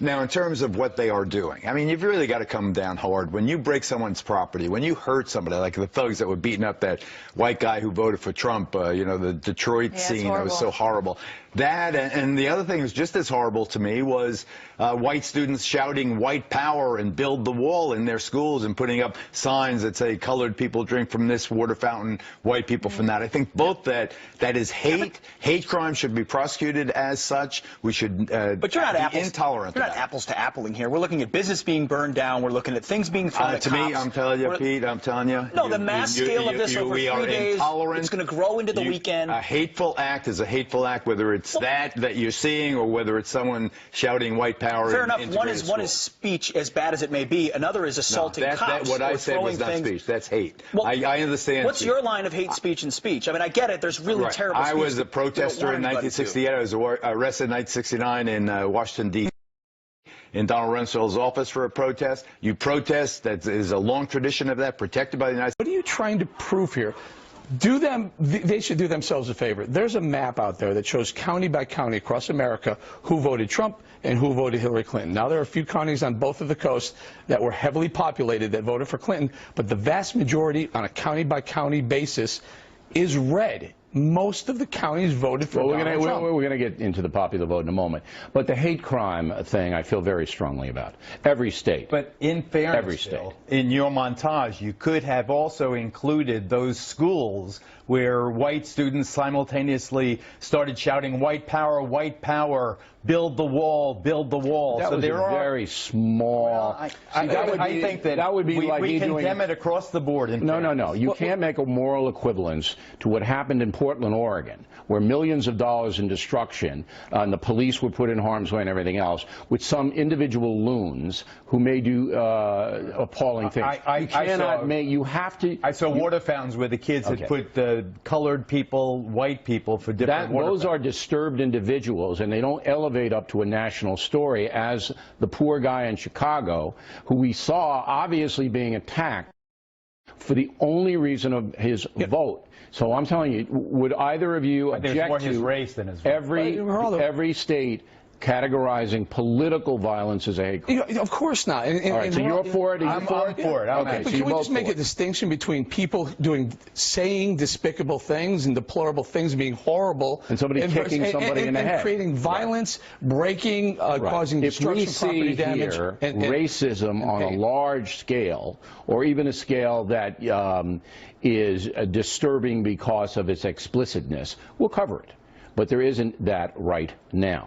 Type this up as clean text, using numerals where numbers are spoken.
Now, in terms of what they are doing, I mean, you've really got to come down hard. When you break someone's property, when you hurt somebody, like the thugs that were beating up that white guy who voted for Trump, you know, the Detroit scene, that was so horrible. That, and the other thing was just as horrible to me was white students shouting white power and build the wall in their schools and putting up signs that say colored people drink from this water fountain, white people from that. I think both that is hate. Hate crime should be prosecuted as such. We should but you're not be intolerant. You're not apples to appling here. We're looking at business being burned down. We're looking at things being thrown at to cops. Me, I'm telling you, Pete, I'm telling you. No, the mass scale of this over 3 days, it's going to grow into the weekend. A hateful act is a hateful act, whether it's that you're seeing or whether it's someone shouting white power. Fair enough. One is speech, as bad as it may be. Another is assaulting cops. What I said was not speech. That's hate. Well, I understand. What's your line of hate speech and speech? I mean, I get it. There's really terrible speech. I was a protester in 1968. I was arrested in 1969 in Washington, D.C. in Donald Rumsfeld's office for a protest. You protest. That is a long tradition of that, protected by the United States. What are you trying to prove here? They should do themselves a favor. There's a map out there that shows county by county across America who voted Trump and who voted Hillary Clinton. Now, there are a few counties on both of the coasts that were heavily populated that voted for Clinton, but the vast majority on a county by county basis is red. Most of the counties voted for Donald Trump. We're going to get into the popular vote in a moment. But the hate crime thing, I feel very strongly about. Every state. But in fairness, every state. In your montage, you could have also included those schools where white students simultaneously started shouting white power, build the wall, build the wall. That was very small. Well, I think that would be like we condemn it across the board. No. You can't make a moral equivalence to what happened in Portland, Oregon, where millions of dollars in destruction and the police were put in harm's way and everything else, with some individual loons who may do appalling things. I saw water fountains where the kids had put colored people, white people for different water Those fountains. are disturbed individuals, and they don't elevate up to a national story as the poor guy in Chicago, who we saw obviously being attacked for the only reason of his vote. So I'm telling you, would either of you object to his race than his vote? Every state categorizing political violence as a hate crime? Of course not. All right, so you're for it? I'm for it. Okay, but can we just make a distinction between people saying despicable things and deplorable things, being horrible, and somebody kicking somebody in the head, and creating violence, breaking, causing destruction, property damage, here racism on a large scale, or even a scale that is disturbing because of its explicitness, we'll cover it. But there isn't that right now.